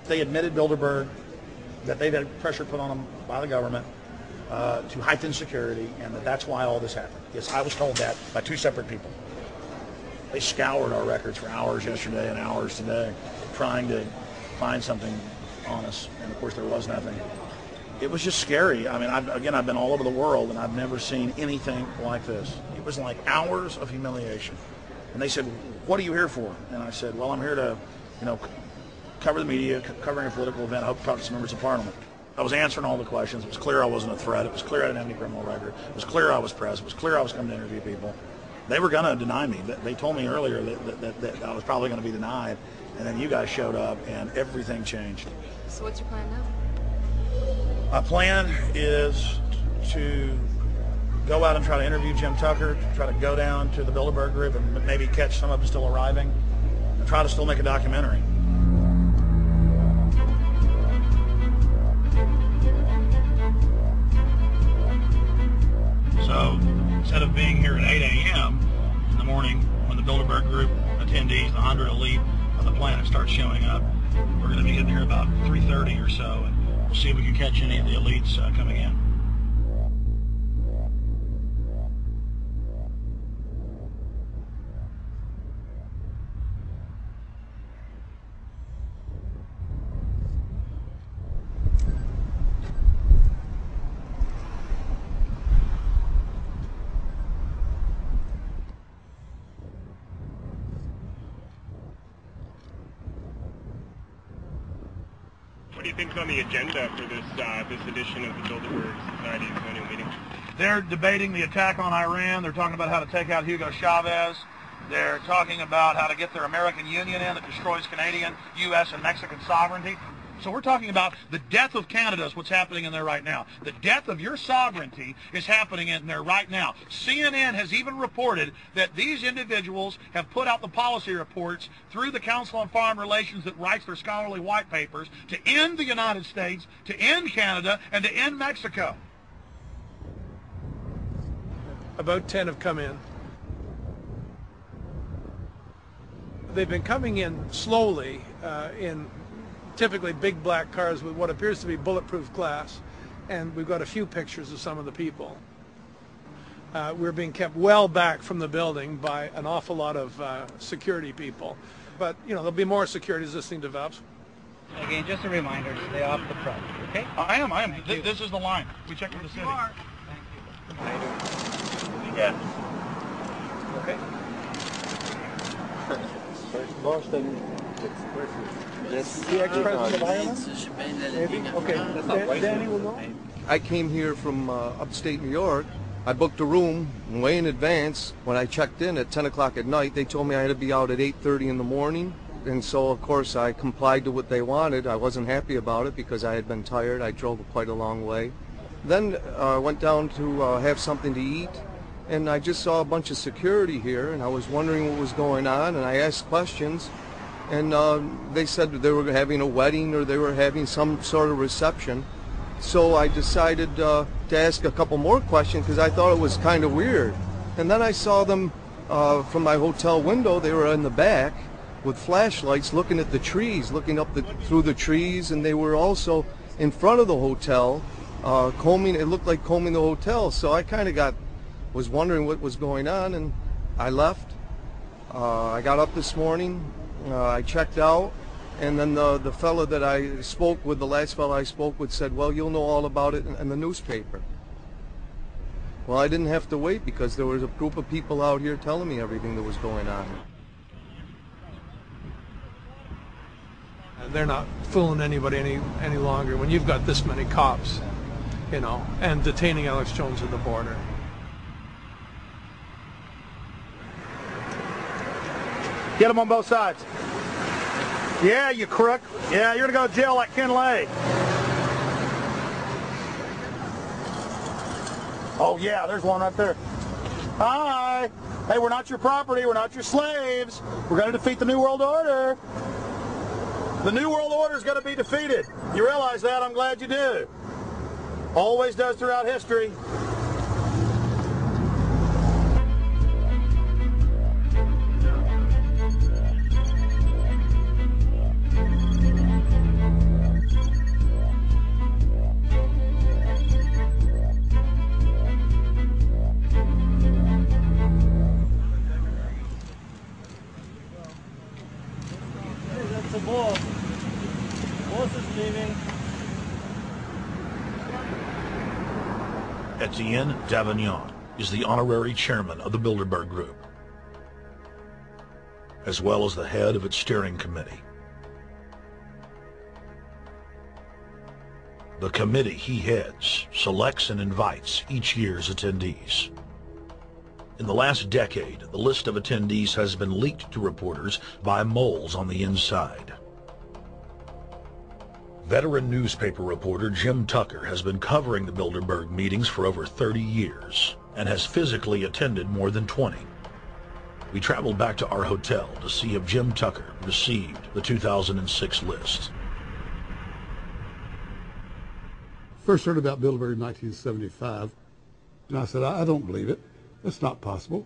They admitted Bilderberg that they've had pressure put on them by the government to heighten security, and that's why all this happened. Yes, I was told that by two separate people. They scoured our records for hours yesterday and hours today, trying to find something on us, and of course there was nothing. It was just scary. I mean, I've been all over the world, and I've never seen anything like this. It was like hours of humiliation. And they said, "What are you here for?" And I said, "Well, I'm here to, cover the media, covering a political event. I hope to talk to some members of Parliament." I was answering all the questions. It was clear I wasn't a threat. It was clear I didn't have any criminal record. It was clear I was press. It was clear I was coming to interview people. They were going to deny me. They told me earlier that I was probably going to be denied, and then you guys showed up, and everything changed. So what's your plan now? My plan is to go out and try to interview Jim Tucker, try to go down to the Bilderberg group and maybe catch some of them still arriving, and try to still make a documentary. So instead of being here at 8 a.m. in the morning when the Bilderberg group attendees, the 100 elite of the planet, start showing up, we're going to be getting here about 3:30 or so, and we'll see if we can catch any of the elites coming in. What do you think's on the agenda for this edition of the Bilderberg Society's annual meeting? They're debating the attack on Iran. They're talking about how to take out Hugo Chavez. They're talking about how to get their American Union in that destroys Canadian, U.S., and Mexican sovereignty. So we're talking about the death of Canada is what's happening in there right now. The death of your sovereignty is happening in there right now. CNN has even reported that these individuals have put out the policy reports through the Council on Foreign Relations that writes their scholarly white papers to end the United States, to end Canada, and to end Mexico. About 10 have come in. They've been coming in slowly in typically big black cars with what appears to be bulletproof glass, and we've got a few pictures of some of the people. We're being kept well back from the building by an awful lot of security people, but there'll be more security as this thing develops. Again, just a reminder, stay off the front, okay? I am. This is the line. We checked with the city. You are. Thank you. Yeah. Okay. The ex-president of Ireland? Maybe? Okay. Danny will know. I came here from upstate New York. I booked a room way in advance. When I checked in at 10 o'clock at night, they told me I had to be out at 8:30 in the morning. And so, of course, I complied to what they wanted. I wasn't happy about it because I had been tired. I drove quite a long way. Then I went down to have something to eat, and I just saw a bunch of security here, and I was wondering what was going on, and I asked questions. And they said they were having a wedding or they were having some sort of reception. So I decided to ask a couple more questions because I thought it was kind of weird. And then I saw them from my hotel window. They were in the back with flashlights looking at the trees, looking up through the trees, and they were also in front of the hotel combing. It looked like combing the hotel. So I kind of was wondering what was going on, and I left. I got up this morning. I checked out, and then the fellow that I spoke with, the last fellow I spoke with, said, "Well, you'll know all about it in the newspaper." Well, I didn't have to wait because there was a group of people out here telling me everything that was going on. They're not fooling anybody any longer when you've got this many cops, and detaining Alex Jones at the border. Get them on both sides. Yeah, you crook. Yeah, you're going to go to jail like Ken Lay. Oh, yeah, there's one right there. Hi. Hey, we're not your property. We're not your slaves. We're going to defeat the New World Order. The New World Order is going to be defeated. You realize that? I'm glad you do. Always does throughout history. Etienne Davignon is the honorary chairman of the Bilderberg Group, as well as the head of its steering committee. The committee he heads selects and invites each year's attendees. In the last decade, the list of attendees has been leaked to reporters by moles on the inside. Veteran newspaper reporter Jim Tucker has been covering the Bilderberg meetings for over 30 years and has physically attended more than 20. We traveled back to our hotel to see if Jim Tucker received the 2006 list. First heard about Bilderberg in 1975, and I said, I don't believe it. That's not possible.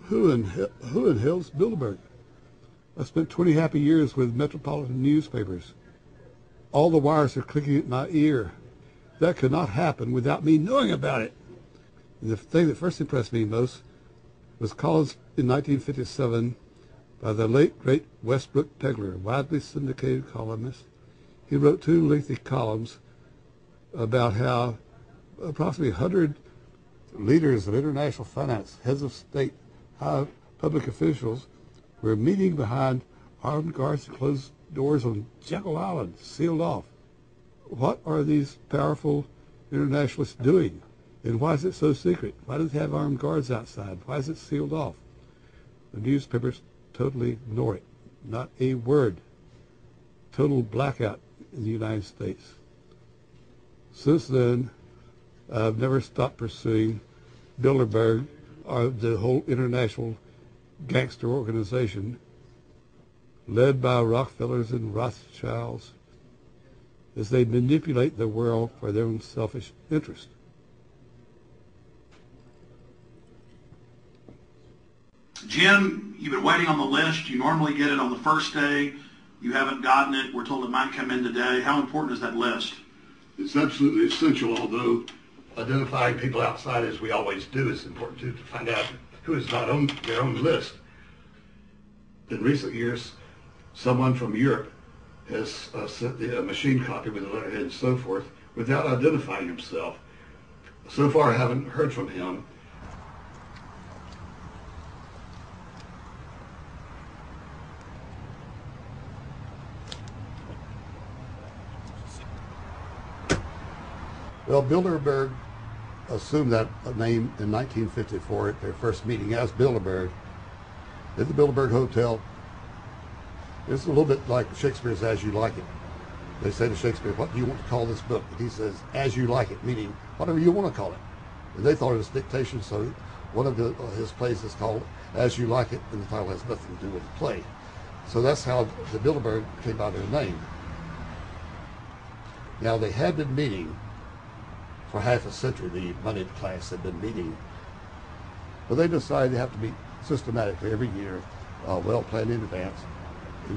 Who in hell's Bilderberg? I spent 20 happy years with metropolitan newspapers. All the wires are clicking at my ear. That could not happen without me knowing about it. And the thing that first impressed me most was columns in 1957 by the late, great Westbrook Pegler, widely syndicated columnist. He wrote 2 lengthy columns about how approximately 100 leaders of international finance, heads of state, high public officials were meeting behind armed guards and closed doors on Jekyll Island, sealed off. What are these powerful internationalists doing? And why is it so secret? Why do they have armed guards outside? Why is it sealed off? The newspapers totally ignore it. Not a word. Total blackout in the United States. Since then, I've never stopped pursuing Bilderberg, or the whole international gangster organization led by Rockefellers and Rothschilds, as they manipulate the world for their own selfish interest. Jim, you've been waiting on the list. You normally get it on the first day. You haven't gotten it. We're told it might come in today. How important is that list? It's absolutely essential, although identifying people outside, as we always do, is important too, to find out who is not on their own list. In recent years, someone from Europe has sent a machine copy with a letterhead and so forth without identifying himself. So far, I haven't heard from him. Well, Bilderberg assumed that name in 1954 at their first meeting as Bilderberg at the Bilderberg Hotel. It's a little bit like Shakespeare's As You Like It. They say to Shakespeare, what do you want to call this book? And he says, As You Like It, meaning whatever you want to call it. And they thought it was dictation, so one of his plays is called As You Like It, and the title has nothing to do with the play. So that's how the Bilderberg came by their name. Now, they had been meeting for half a century. The moneyed class had been meeting, but they decided they have to meet systematically every year, well planned in advance, in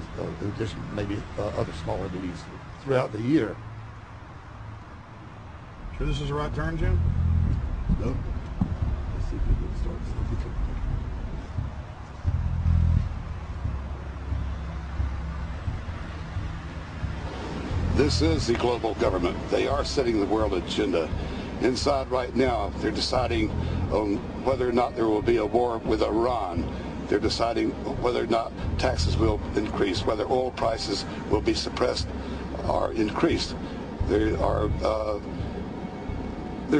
addition to maybe other smaller meetings throughout the year. Sure this is the right turn, Jim? No. Let's see if we can start. This is the global government. They are setting the world agenda. Inside right now, they're deciding on whether or not there will be a war with Iran. They're deciding whether or not taxes will increase, whether oil prices will be suppressed or increased. There's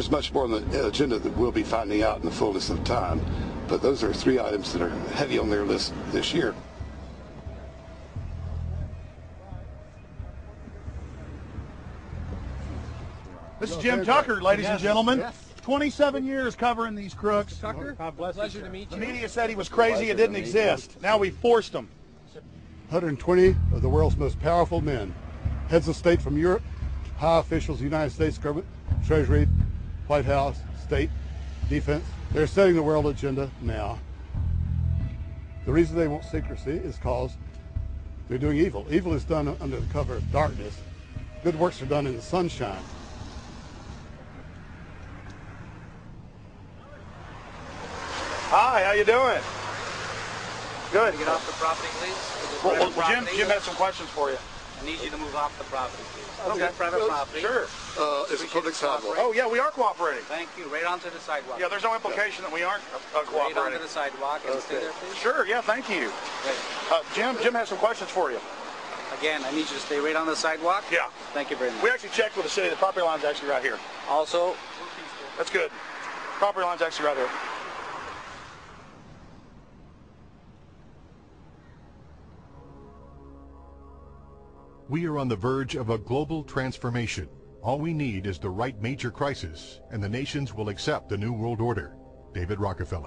much more on the agenda that we'll be finding out in the fullness of time. But those are 3 items that are heavy on their list this year. This is Jim Tucker, ladies and gentlemen. Yes. 27 years covering these crooks. Tucker, pleasure to meet The you. media said he was crazy, it didn't exist. Now we forced him. 120 of the world's most powerful men, heads of state from Europe, high officials, United States government, Treasury, White House, state, defense. They're setting the world agenda now. The reason they want secrecy is because they're doing evil. Evil is done under the cover of darkness. Good works are done in the sunshine. Hi, how you doing? Good. Get off the property, please. Well, Jim had some questions for you. I need you to move off the property, please. Okay. This is private property. Sure. It's a public sidewalk. Oh, yeah, we are cooperating. Thank you. Right onto the sidewalk. Yeah, there's no implication that we aren't Right cooperating. onto the sidewalk and stay there, please. Sure, yeah, thank you. Great. Jim has some questions for you. Again, I need you to stay right on the sidewalk. Yeah. Thank you very much. We actually checked with the city. The property line's actually right here. Also, That's good. Property line's actually right here. We are on the verge of a global transformation. All we need is the right major crisis, and the nations will accept the New World Order. David Rockefeller.